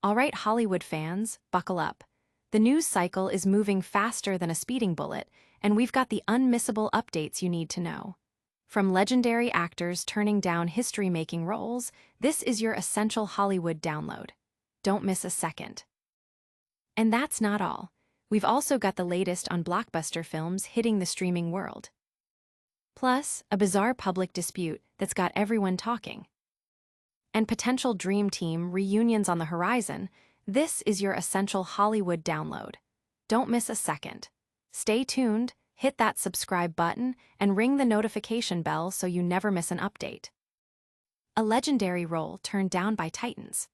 All right, Hollywood fans, buckle up. The news cycle is moving faster than a speeding bullet, and we've got the unmissable updates you need to know. From legendary actors turning down history-making roles, this is your essential Hollywood download. Don't miss a second. And that's not all. We've also got the latest on blockbuster films hitting the streaming world. Plus, a bizarre public dispute that's got everyone talking. And potential dream team reunions on the horizon, this is your essential Hollywood download. Don't miss a second. Stay tuned, hit that subscribe button, and ring the notification bell so you never miss an update. A legendary role turned down by titans.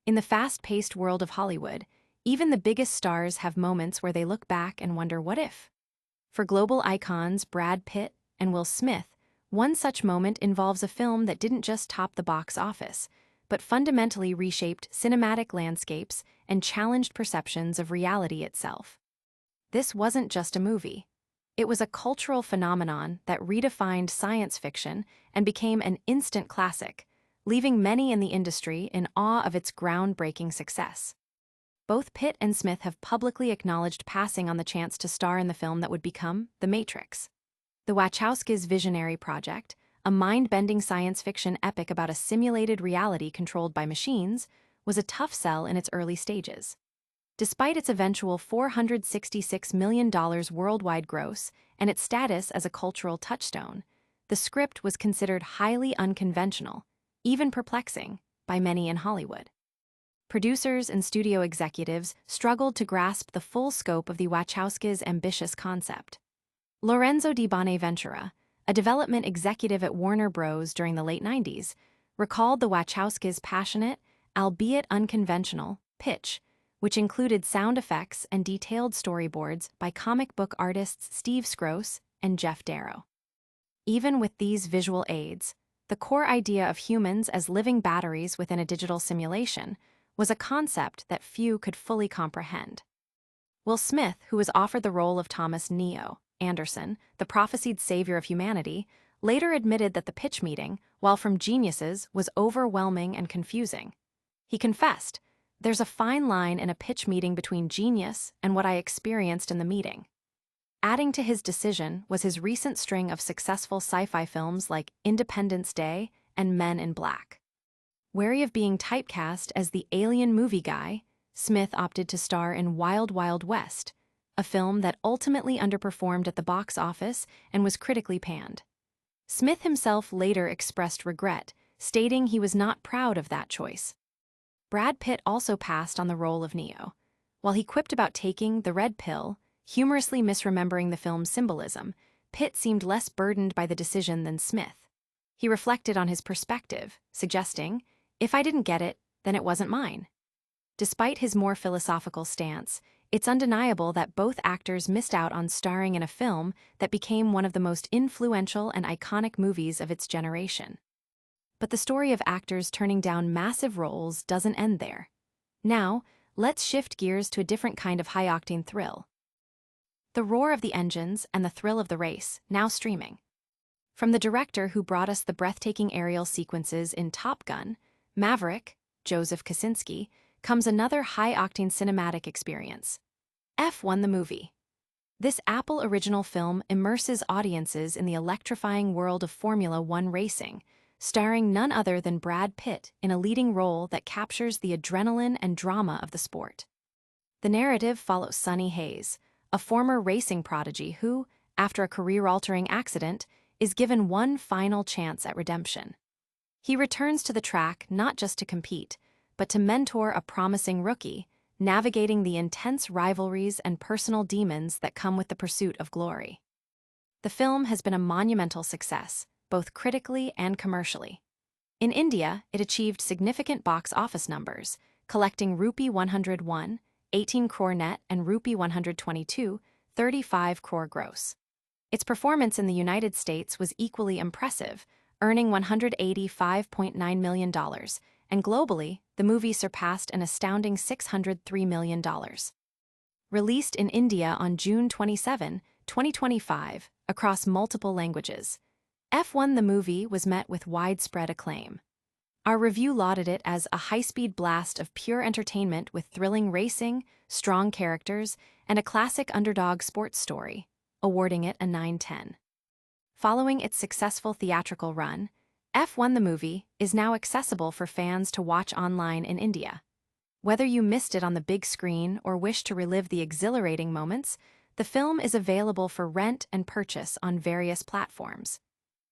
In the fast-paced world of Hollywood, even the biggest stars have moments where they look back and wonder what if. For global icons Brad Pitt and Will Smith, one such moment involves a film that didn't just top the box office, but fundamentally reshaped cinematic landscapes and challenged perceptions of reality itself. This wasn't just a movie. It was a cultural phenomenon that redefined science fiction and became an instant classic, leaving many in the industry in awe of its groundbreaking success. Both Pitt and Smith have publicly acknowledged passing on the chance to star in the film that would become The Matrix. The Wachowskis' visionary project, a mind-bending science fiction epic about a simulated reality controlled by machines, was a tough sell in its early stages. Despite its eventual $466 million worldwide gross and its status as a cultural touchstone, the script was considered highly unconventional, even perplexing, by many in Hollywood. Producers and studio executives struggled to grasp the full scope of the Wachowskis' ambitious concept. Lorenzo di Bonaventura, a development executive at Warner Bros. During the late 90s, recalled the Wachowskis' passionate, albeit unconventional, pitch, which included sound effects and detailed storyboards by comic book artists Steve Skroce and Jeff Darrow. Even with these visual aids, the core idea of humans as living batteries within a digital simulation was a concept that few could fully comprehend. Will Smith, who was offered the role of Thomas Neo Anderson, the prophesied savior of humanity, later admitted that the pitch meeting, while from geniuses, was overwhelming and confusing. He confessed, "There's a fine line in a pitch meeting between genius and what I experienced in the meeting." Adding to his decision was his recent string of successful sci-fi films like Independence Day and Men in Black. Wary of being typecast as the alien movie guy, Smith opted to star in Wild Wild West, a film that ultimately underperformed at the box office and was critically panned. Smith himself later expressed regret, stating he was not proud of that choice. Brad Pitt also passed on the role of Neo. While he quipped about taking the red pill, humorously misremembering the film's symbolism, Pitt seemed less burdened by the decision than Smith. He reflected on his perspective, suggesting, "If I didn't get it, then it wasn't mine." Despite his more philosophical stance, it's undeniable that both actors missed out on starring in a film that became one of the most influential and iconic movies of its generation. But the story of actors turning down massive roles doesn't end there. Now, let's shift gears to a different kind of high-octane thrill. The roar of the engines and the thrill of the race, now streaming. From the director who brought us the breathtaking aerial sequences in Top Gun, Maverick, Joseph Kosinski, comes another high-octane cinematic experience. F1 the Movie. This Apple original film immerses audiences in the electrifying world of Formula One racing, starring none other than Brad Pitt in a leading role that captures the adrenaline and drama of the sport. The narrative follows Sonny Hayes, a former racing prodigy who, after a career-altering accident, is given one final chance at redemption. He returns to the track not just to compete, but to mentor a promising rookie, navigating the intense rivalries and personal demons that come with the pursuit of glory. The film has been a monumental success, both critically and commercially. In India, it achieved significant box office numbers, collecting Rupee 101, 18 crore net, and Rupee 122, 35 crore gross. Its performance in the United States was equally impressive, earning $185.9 million, and globally, the movie surpassed an astounding $603 million. Released in India on June 27, 2025, across multiple languages, F1 the Movie was met with widespread acclaim. Our review lauded it as a high-speed blast of pure entertainment with thrilling racing, strong characters, and a classic underdog sports story, awarding it a 9/10. Following its successful theatrical run, F1 the movie is now accessible for fans to watch online in India. Whether you missed it on the big screen or wish to relive the exhilarating moments, the film is available for rent and purchase on various platforms.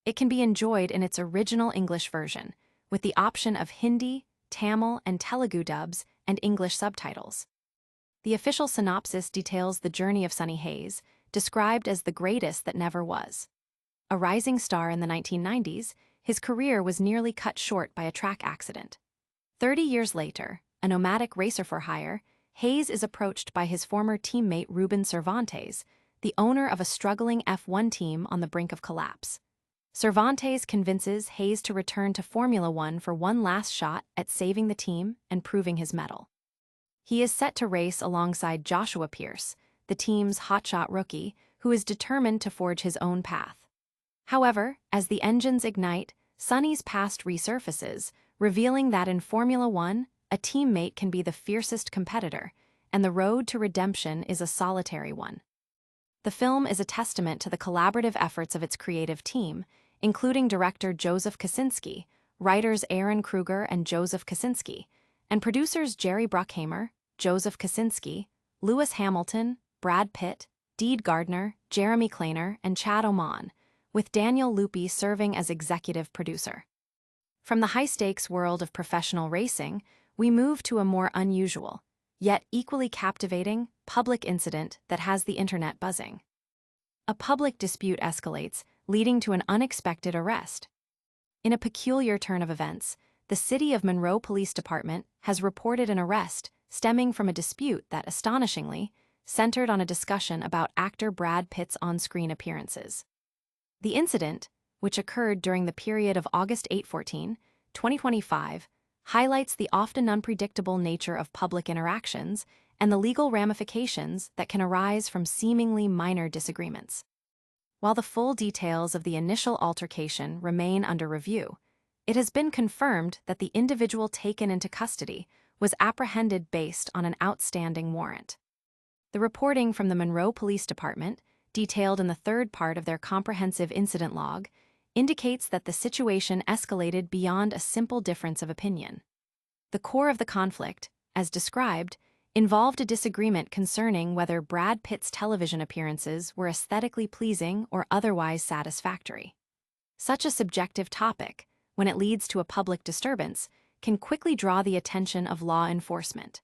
It can be enjoyed in its original English version, with the option of Hindi, Tamil, and Telugu dubs and English subtitles. The official synopsis details the journey of Sonny Hayes, described as the greatest that never was. A rising star in the 1990s, his career was nearly cut short by a track accident. 30 years later, a nomadic racer for hire, Hayes is approached by his former teammate Ruben Cervantes, the owner of a struggling F1 team on the brink of collapse. Cervantes convinces Hayes to return to Formula One for one last shot at saving the team and proving his mettle. He is set to race alongside Joshua Pierce, the team's hotshot rookie, who is determined to forge his own path. However, as the engines ignite, Sonny's past resurfaces, revealing that in Formula One, a teammate can be the fiercest competitor, and the road to redemption is a solitary one. The film is a testament to the collaborative efforts of its creative team, including director Joseph Kosinski, writers Aaron Kruger and Joseph Kosinski, and producers Jerry Bruckheimer, Joseph Kosinski, Lewis Hamilton, Brad Pitt, Deed Gardner, Jeremy Kleiner, and Chad Oman, with Daniel Lupi serving as executive producer. From the high-stakes world of professional racing, we move to a more unusual, yet equally captivating, public incident that has the internet buzzing. A public dispute escalates, leading to an unexpected arrest. In a peculiar turn of events, the City of Monroe Police Department has reported an arrest stemming from a dispute that, astonishingly, centered on a discussion about actor Brad Pitt's on-screen appearances. The incident, which occurred during the period of August 8-14, 2025, highlights the often unpredictable nature of public interactions and the legal ramifications that can arise from seemingly minor disagreements. While the full details of the initial altercation remain under review, it has been confirmed that the individual taken into custody was apprehended based on an outstanding warrant. The reporting from the Monroe Police Department, detailed in the third part of their comprehensive incident log, indicates that the situation escalated beyond a simple difference of opinion. The core of the conflict, as described, involved a disagreement concerning whether Brad Pitt's television appearances were aesthetically pleasing or otherwise satisfactory. Such a subjective topic, when it leads to a public disturbance, can quickly draw the attention of law enforcement.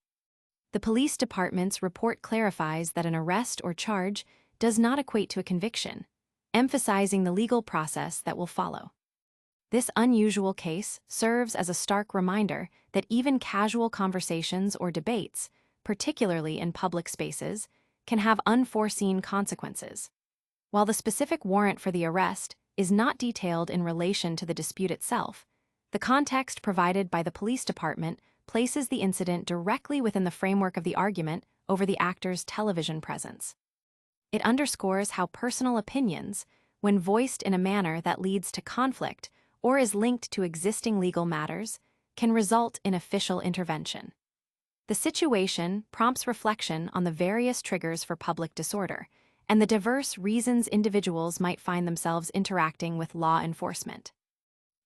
The police department's report clarifies that an arrest or charge does not equate to a conviction, emphasizing the legal process that will follow. This unusual case serves as a stark reminder that even casual conversations or debates, particularly in public spaces, can have unforeseen consequences. While the specific warrant for the arrest is not detailed in relation to the dispute itself, the context provided by the police department places the incident directly within the framework of the argument over the actor's television presence. It underscores how personal opinions, when voiced in a manner that leads to conflict or is linked to existing legal matters, can result in official intervention. The situation prompts reflection on the various triggers for public disorder and the diverse reasons individuals might find themselves interacting with law enforcement.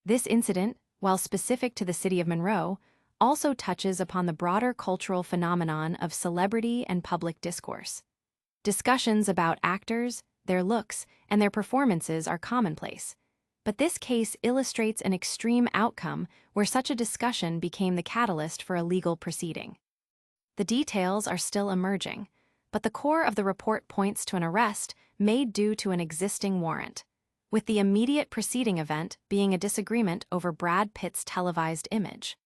This incident, while specific to the city of Monroe, also touches upon the broader cultural phenomenon of celebrity and public discourse. Discussions about actors, their looks, and their performances are commonplace, but this case illustrates an extreme outcome where such a discussion became the catalyst for a legal proceeding. The details are still emerging, but the core of the report points to an arrest made due to an existing warrant, with the immediate preceding event being a disagreement over Brad Pitt's televised image.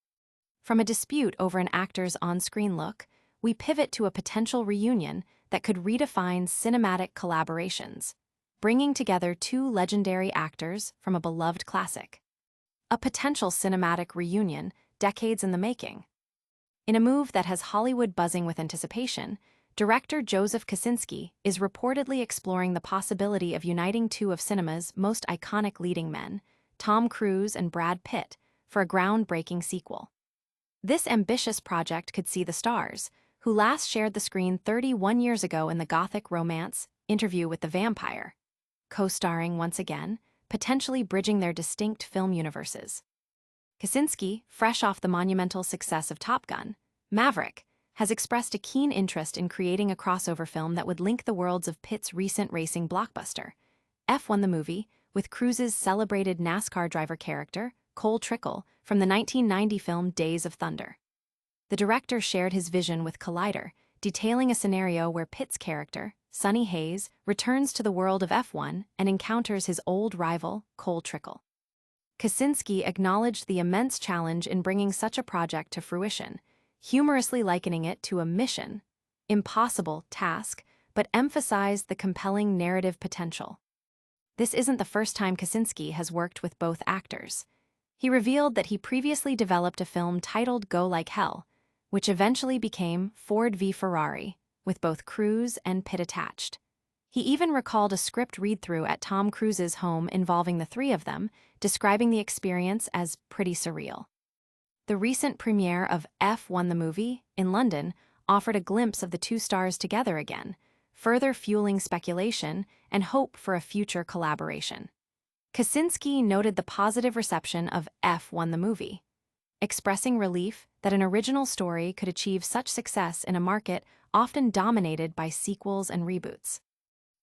From a dispute over an actor's on-screen look, we pivot to a potential reunion that could redefine cinematic collaborations, bringing together two legendary actors from a beloved classic. A potential cinematic reunion decades in the making. In a move that has Hollywood buzzing with anticipation, director Joseph Kosinski is reportedly exploring the possibility of uniting two of cinema's most iconic leading men, Tom Cruise and Brad Pitt, for a groundbreaking sequel. This ambitious project could see the stars, who last shared the screen 31 years ago in the gothic romance Interview with the Vampire, co-starring once again, potentially bridging their distinct film universes. Kosinski, fresh off the monumental success of Top Gun, Maverick, has expressed a keen interest in creating a crossover film that would link the worlds of Pitt's recent racing blockbuster, F1 the movie, with Cruise's celebrated NASCAR driver character, Cole Trickle, from the 1990 film Days of Thunder. The director shared his vision with Collider, detailing a scenario where Pitt's character, Sonny Hayes, returns to the world of F1 and encounters his old rival, Cole Trickle. Kosinski acknowledged the immense challenge in bringing such a project to fruition, humorously likening it to a mission, impossible task, but emphasized the compelling narrative potential. This isn't the first time Kosinski has worked with both actors. He revealed that he previously developed a film titled Go Like Hell, which eventually became Ford v Ferrari, with both Cruise and Pitt attached. He even recalled a script read-through at Tom Cruise's home involving the three of them, describing the experience as pretty surreal. The recent premiere of F1 the movie, in London, offered a glimpse of the two stars together again, further fueling speculation and hope for a future collaboration. Kosinski noted the positive reception of F1 the movie, expressing relief that an original story could achieve such success in a market often dominated by sequels and reboots.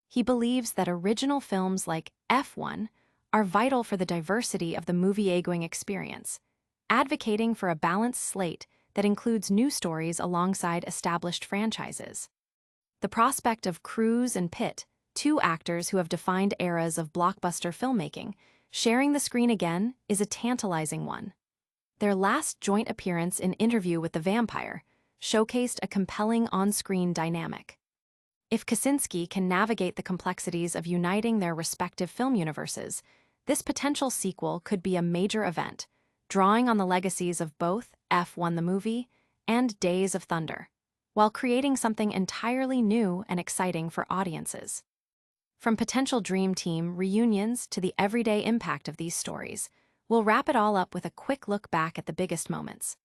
He believes that original films like F1 are vital for the diversity of the movie-going experience, advocating for a balanced slate that includes new stories alongside established franchises. The prospect of Cruise and Pitt, two actors who have defined eras of blockbuster filmmaking, sharing the screen again is a tantalizing one. Their last joint appearance in Interview with the Vampire showcased a compelling on-screen dynamic. If Kosinski can navigate the complexities of uniting their respective film universes, this potential sequel could be a major event, drawing on the legacies of both F1 the movie and Days of Thunder, while creating something entirely new and exciting for audiences. From potential dream team reunions to the everyday impact of these stories, we'll wrap it all up with a quick look back at the biggest moments.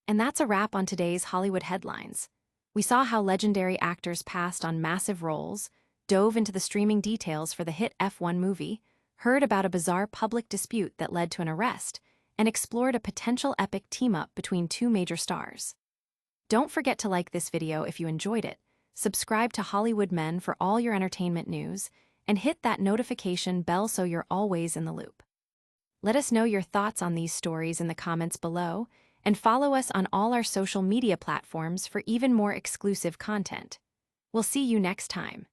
And that's a wrap on today's Hollywood headlines. We saw how legendary actors passed on massive roles, dove into the streaming details for the hit F1 movie, heard about a bizarre public dispute that led to an arrest, and explored a potential epic team-up between two major stars. Don't forget to like this video if you enjoyed it, subscribe to Hollywood Men for all your entertainment news, and hit that notification bell so you're always in the loop. Let us know your thoughts on these stories in the comments below, and follow us on all our social media platforms for even more exclusive content. We'll see you next time.